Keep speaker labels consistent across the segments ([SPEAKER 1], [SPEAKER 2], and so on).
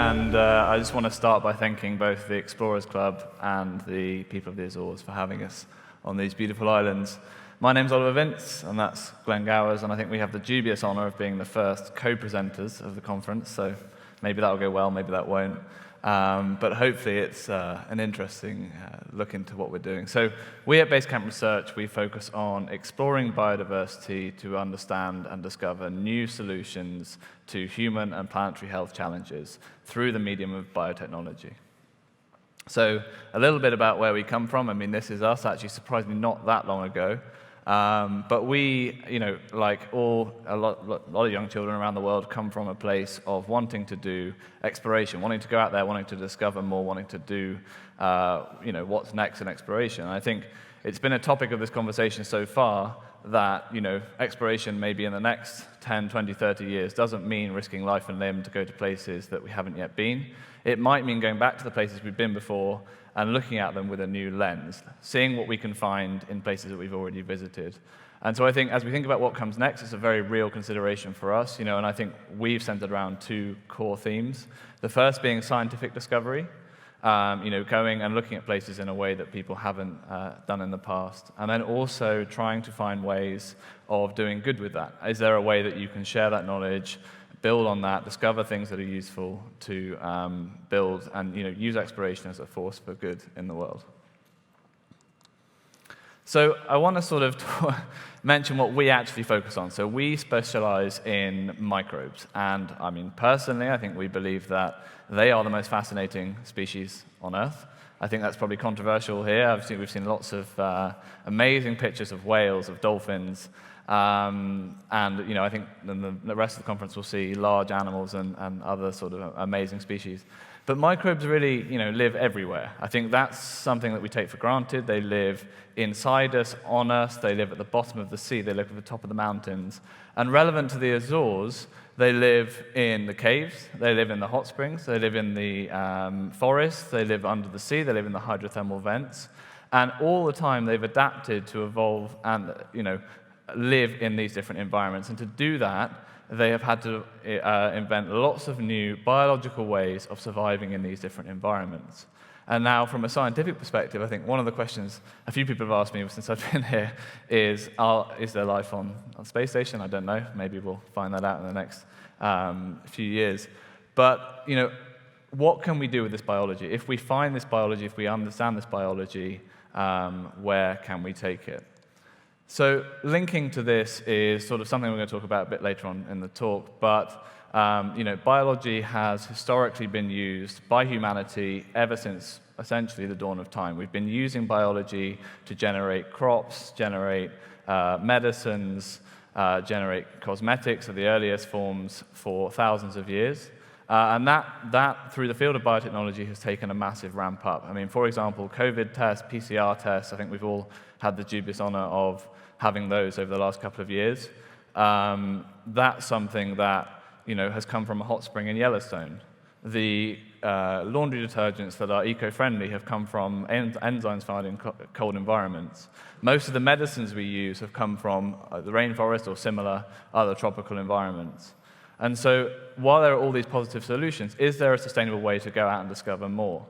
[SPEAKER 1] and I just want to start by thanking both the Explorers Club and the people of the Azores for having us on these beautiful islands. My name's Oliver Vince, and that's Glen Gowers, and I think we have the dubious honor of being the first co-presenters of the conference, so maybe that'll go well, maybe that won't. But hopefully it's an interesting look into what we're doing. So we at Basecamp Research, we focus on exploring biodiversity to understand and discover new solutions to human and planetary health challenges through the medium of biotechnology. So a little bit about where we come from. I mean, this is us, actually, surprisingly not that long ago. But we, like a lot of young children around the world, come from a place of wanting to do exploration, wanting to go out there, wanting to discover more, wanting to do, what's next in exploration. And I think it's been a topic of this conversation so far that, exploration maybe in the next 10, 20, 30 years doesn't mean risking life and limb to go to places that we haven't yet been. It might mean going back to the places we've been before and looking at them with a new lens, seeing what we can find in places that we've already visited. And so I think as we think about what comes next, it's a very real consideration for us, and I think we've centered around two core themes. The first being scientific discovery, going and looking at places in a way that people haven't done in the past. And then also trying to find ways of doing good with that. Is there a way that you can share that knowledge, build on that, discover things that are useful to build and use exploration as a force for good in the world? So I want to sort of mention what we actually focus on. So we specialize in microbes. And I mean, personally, I think we believe that they are the most fascinating species on Earth. I think that's probably controversial here. We've seen lots of amazing pictures of whales, of dolphins, and I think the rest of the conference will see large animals and other sort of amazing species. But microbes really, live everywhere. I think that's something that we take for granted. They live inside us, on us. They live at the bottom of the sea. They live at the top of the mountains. And relevant to the Azores, they live in the caves. They live in the hot springs. They live in the forests. They live under the sea. They live in the hydrothermal vents. And all the time, they've adapted to evolve and, live in these different environments. And to do that, they have had to invent lots of new biological ways of surviving in these different environments. And now, from a scientific perspective, I think one of the questions a few people have asked me since I've been here is there life on the space station? I don't know. Maybe we'll find that out in the next few years. But, what can we do with this biology? If we find this biology, if we understand this biology, where can we take it? So linking to this is sort of something we're going to talk about a bit later on in the talk, but biology has historically been used by humanity ever since essentially the dawn of time. We've been using biology to generate crops, generate medicines, generate cosmetics of the earliest forms for thousands of years. And that, through the field of biotechnology, has taken a massive ramp up. I mean, for example, COVID tests, PCR tests, I think we've all had the dubious honor of having those over the last couple of years. That's something that has come from a hot spring in Yellowstone. The laundry detergents that are eco-friendly have come from enzymes found in cold environments. Most of the medicines we use have come from the rainforest or similar other tropical environments. And so while there are all these positive solutions, is there a sustainable way to go out and discover more?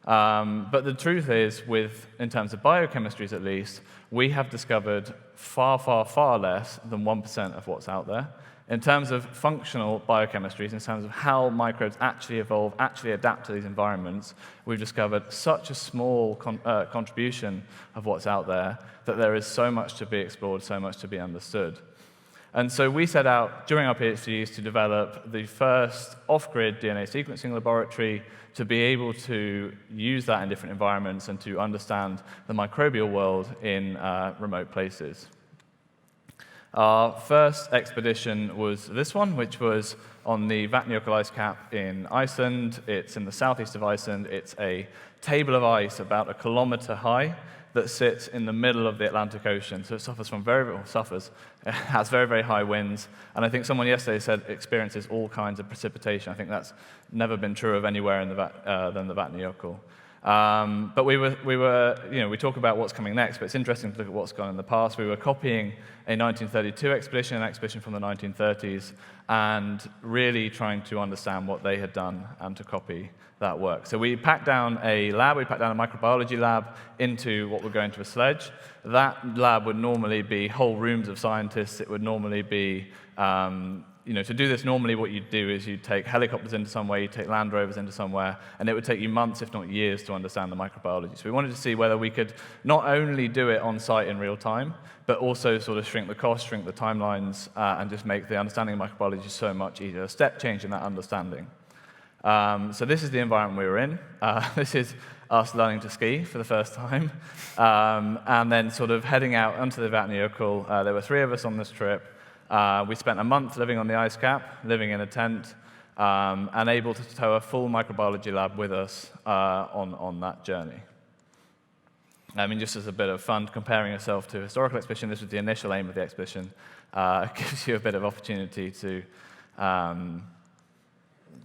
[SPEAKER 1] But the truth is, in terms of biochemistries at least, we have discovered far, far, far less than 1% of what's out there. In terms of functional biochemistries, in terms of how microbes actually evolve, actually adapt to these environments, we've discovered such a small contribution of what's out there that there is so much to be explored, so much to be understood. And so we set out, during our PhDs, to develop the first off-grid DNA sequencing laboratory to be able to use that in different environments and to understand the microbial world in remote places. Our first expedition was this one, which was on the Vatnajökull ice cap in Iceland. It's in the southeast of Iceland. It's a table of ice about 1 kilometer high that sits in the middle of the Atlantic Ocean. So it has very, very high winds. And I think someone yesterday said it experiences all kinds of precipitation. I think that's never been true of anywhere than the Vatnajökull. But we talk about what's coming next, but it's interesting to look at what's gone in the past. We were copying a 1932 expedition, an expedition from the 1930s, and really trying to understand what they had done and to copy that work. So we packed down a microbiology lab into what would go into a sledge. That lab would normally be whole rooms of scientists. It would normally be to do this, normally what you'd do is you'd take helicopters into somewhere, you'd take Land Rovers into somewhere, and it would take you months, if not years, to understand the microbiology. So we wanted to see whether we could not only do it on site in real time, but also sort of shrink the cost, shrink the timelines, and just make the understanding of microbiology so much easier, a step change in that understanding. So this is the environment we were in. This is us learning to ski for the first time, and then sort of heading out onto the Vatnajökull. There were 3 of us on this trip. We spent a month living on the ice cap, living in a tent, and able to tow a full microbiology lab with us on that journey. I mean, just as a bit of fun, comparing yourself to a historical expedition, this was the initial aim of the expedition. It gives you a bit of opportunity to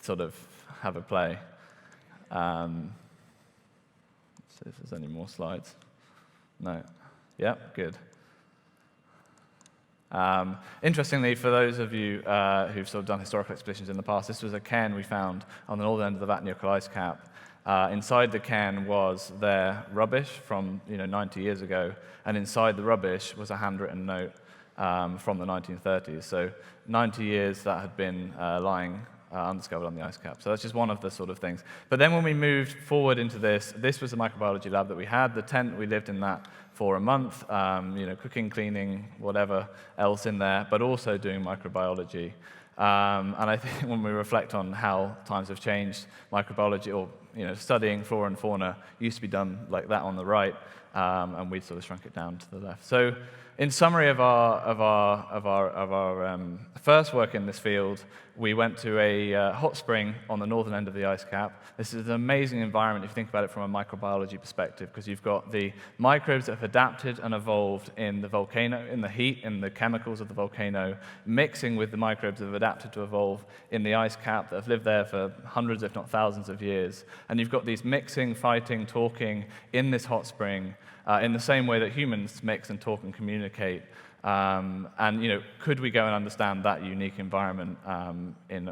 [SPEAKER 1] sort of have a play. Let's see if there's any more slides. No. Yep, good. Interestingly, for those of you who've sort of done historical expeditions in the past, this was a cairn we found on the northern end of the Vatnajökull ice cap. Inside the cairn was their rubbish from 90 years ago, and inside the rubbish was a handwritten note from the 1930s. So 90 years that had been lying undiscovered on the ice cap. So that's just one of the sort of things. But then when we moved forward into this was the microbiology lab that we had. The tent, we lived in that for a month, cooking, cleaning, whatever else in there, but also doing microbiology. And I think when we reflect on how times have changed, microbiology, or studying flora and fauna, used to be done like that on the right, and we sort of shrunk it down to the left. So, in summary of our first work in this field, we went to a hot spring on the northern end of the ice cap. This is an amazing environment if you think about it from a microbiology perspective, because you've got the microbes that have adapted and evolved in the volcano, in the heat, in the chemicals of the volcano, mixing with the microbes that have adapted to evolve in the ice cap that have lived there for hundreds, if not thousands of years. And you've got these mixing, fighting, talking in this hot spring, in the same way that humans mix and talk and communicate. Could we go and understand that unique environment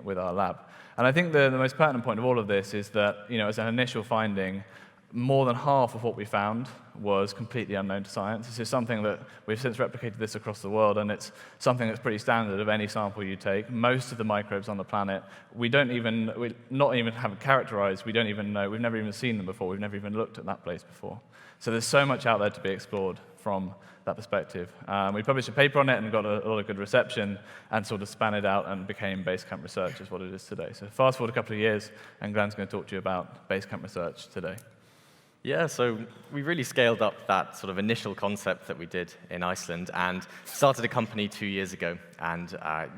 [SPEAKER 1] with our lab? And I think the most pertinent point of all of this is that, as an initial finding, more than half of what we found was completely unknown to science. This is something that we've since replicated this across the world, and it's something that's pretty standard of any sample you take. Most of the microbes on the planet, we not even have characterized, we don't even know, we've never even seen them before, we've never even looked at that place before. So there's so much out there to be explored from that perspective. We published a paper on it and got a lot of good reception and sort of span it out and became Basecamp Research, is what it is today. So fast forward a couple of years, and Glen's going to talk to you about Basecamp Research today.
[SPEAKER 2] Yeah, so we really scaled up that sort of initial concept that we did in Iceland and started a company 2 years ago, and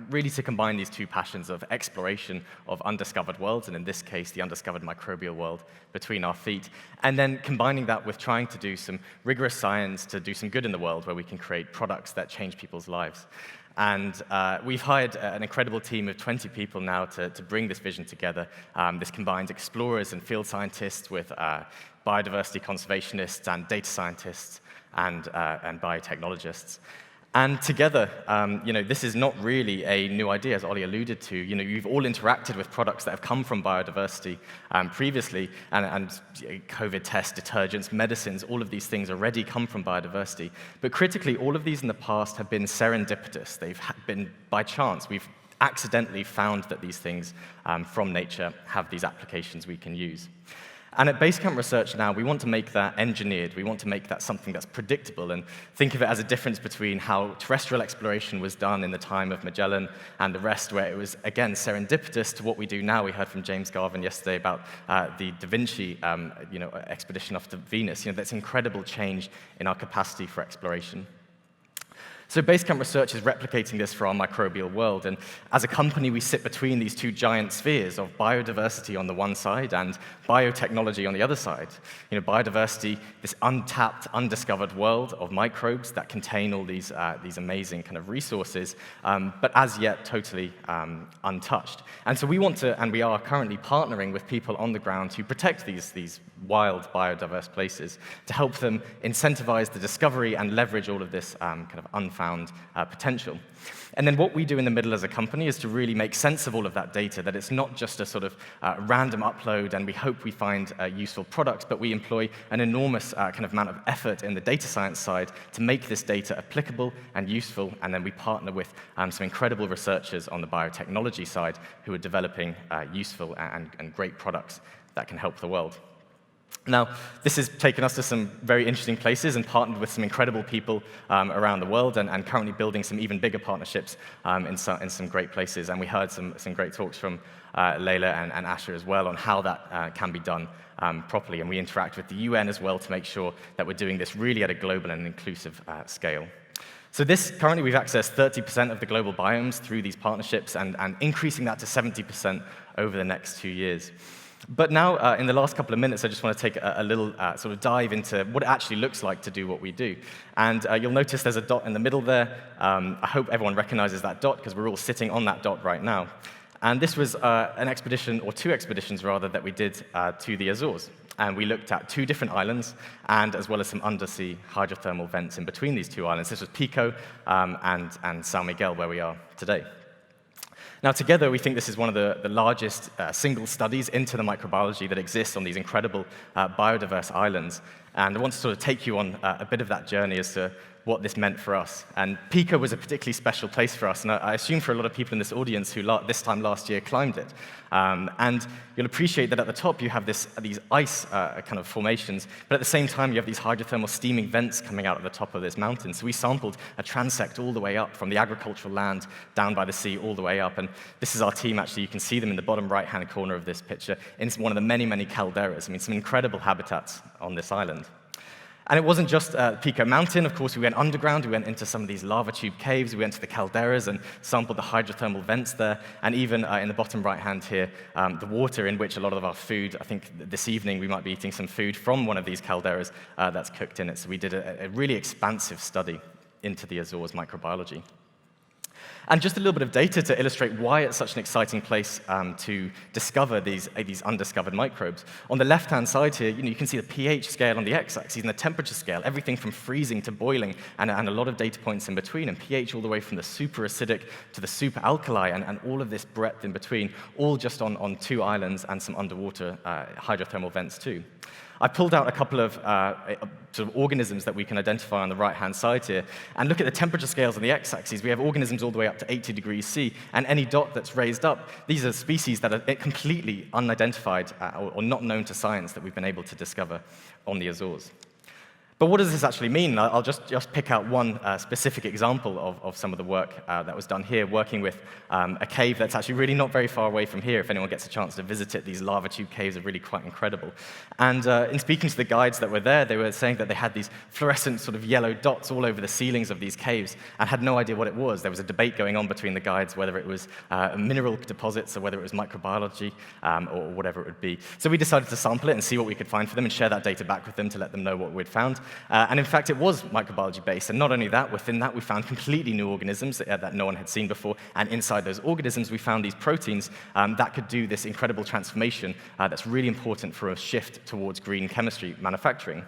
[SPEAKER 2] really to combine these two passions of exploration of undiscovered worlds, and in this case, the undiscovered microbial world between our feet, and then combining that with trying to do some rigorous science to do some good in the world where we can create products that change people's lives. And we've hired an incredible team of 20 people now to bring this vision together. This combines explorers and field scientists with biodiversity conservationists and data scientists and biotechnologists. And together, this is not really a new idea, as Ollie alluded to. You've all interacted with products that have come from biodiversity previously, and COVID tests, detergents, medicines, all of these things already come from biodiversity. But critically, all of these in the past have been serendipitous. They've been by chance. We've accidentally found that these things from nature have these applications we can use. And at Basecamp Research now, we want to make that engineered. We want to make that something that's predictable and think of it as a difference between how terrestrial exploration was done in the time of Magellan and the rest, where it was, again, serendipitous to what we do now. We heard from James Garvin yesterday about the Da Vinci expedition off to Venus. That's incredible change in our capacity for exploration. So Basecamp research is replicating this for our microbial world, and as a company, we sit between these two giant spheres of biodiversity on the one side and biotechnology on the other side. Biodiversity, this untapped, undiscovered world of microbes that contain all these amazing kind of resources, but as yet totally untouched. And so we want to, and we are currently partnering with people on the ground to protect these wild, biodiverse places, to help them incentivize the discovery and leverage all of this kind of unfound potential. And then what we do in the middle as a company is to really make sense of all of that data, that it's not just a sort of random upload and we hope we find useful products, but we employ an enormous kind of amount of effort in the data science side to make this data applicable and useful, and then we partner with some incredible researchers on the biotechnology side who are developing useful and great products that can help the world. Now, this has taken us to some very interesting places and partnered with some incredible people around the world, and currently building some even bigger partnerships in some great places. And we heard some great talks from Layla and Asher as well on how that can be done properly. And we interact with the UN as well to make sure that we're doing this really at a global and inclusive scale. So currently we've accessed 30% of the global biomes through these partnerships, and increasing that to 70% over the next 2 years. But now, in the last couple of minutes, I just want to take a little sort of dive into what it actually looks like to do what we do. And you'll notice there's a dot in the middle there. I hope everyone recognizes that dot, because we're all sitting on that dot right now. And this was an expedition, or 2 expeditions rather, that we did to the Azores. And we looked at 2 different islands, and as well as some undersea hydrothermal vents in between these 2 islands. This was Pico and San Miguel, where we are today. Now, together, we think this is one of the largest single studies into the microbiology that exists on these incredible biodiverse islands. And I want to sort of take you on a bit of that journey as to what this meant for us. And Pico was a particularly special place for us, and I assume for a lot of people in this audience who this time last year climbed it. And you'll appreciate that at the top you have these ice kind of formations, but at the same time you have these hydrothermal steaming vents coming out at the top of this mountain. So we sampled a transect all the way up from the agricultural land down by the sea all the way up. And this is our team, actually. You can see them in the bottom right-hand corner of this picture in one of the many, many calderas. I mean, some incredible habitats on this island. And it wasn't just Pico Mountain. Of course, we went underground. We went into some of these lava tube caves. We went to the calderas and sampled the hydrothermal vents there. And even in the bottom right-hand here, the water in which a lot of our food, I think this evening we might be eating some food from one of these calderas that's cooked in it. So we did a really expansive study into the Azores microbiology. And just a little bit of data to illustrate why it's such an exciting place to discover these undiscovered microbes. On the left-hand side here, you can see the pH scale on the x-axis and the temperature scale, everything from freezing to boiling, and a lot of data points in between, and pH all the way from the super acidic to the super alkali, and all of this breadth in between, all just on 2 islands and some underwater hydrothermal vents too. I pulled out a couple of sort of organisms that we can identify on the right-hand side here. And look at the temperature scales on the x-axis. We have organisms all the way up to 80 degrees C. And any dot that's raised up, these are species that are completely unidentified or not known to science that we've been able to discover on the Azores. But what does this actually mean? I'll just pick out one specific example of some of the work that was done here, working with a cave that's actually really not very far away from here. If anyone gets a chance to visit it, these lava tube caves are really quite incredible. And in speaking to the guides that were there, they were saying that they had these fluorescent sort of yellow dots all over the ceilings of these caves and had no idea what it was. There was a debate going on between the guides whether it was mineral deposits or whether it was microbiology or whatever it would be. So we decided to sample it and see what we could find for them and share that data back with them to let them know what we'd found. And in fact, it was microbiology-based. And not only that, within that, we found completely new organisms that no one had seen before. And inside those organisms, we found these proteins that could do this incredible transformation that's really important for a shift towards green chemistry manufacturing.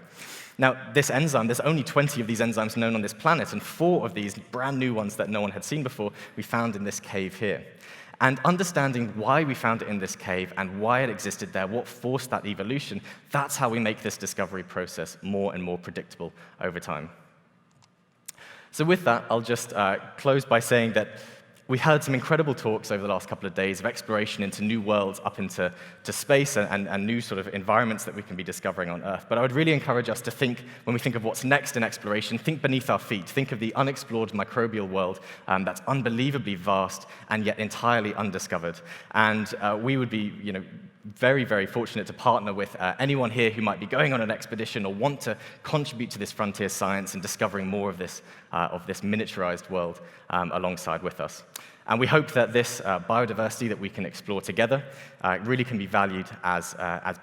[SPEAKER 2] Now, this enzyme, there's only 20 of these enzymes known on this planet, and 4 of these brand new ones that no one had seen before, we found in this cave here. And understanding why we found it in this cave and why it existed there, what forced that evolution, that's how we make this discovery process more and more predictable over time. So with that, I'll just close by saying that we heard some incredible talks over the last couple of days of exploration into new worlds up into space and new sort of environments that we can be discovering on Earth. But I would really encourage us to think, when we think of what's next in exploration, think beneath our feet. Think of the unexplored microbial world that's unbelievably vast and yet entirely undiscovered. And we would be, very, very fortunate to partner with anyone here who might be going on an expedition or want to contribute to this frontier science and discovering more of this miniaturized world alongside with us. And we hope that this biodiversity that we can explore together really can be valued as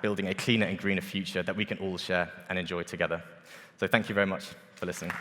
[SPEAKER 2] building a cleaner and greener future that we can all share and enjoy together. So thank you very much for listening.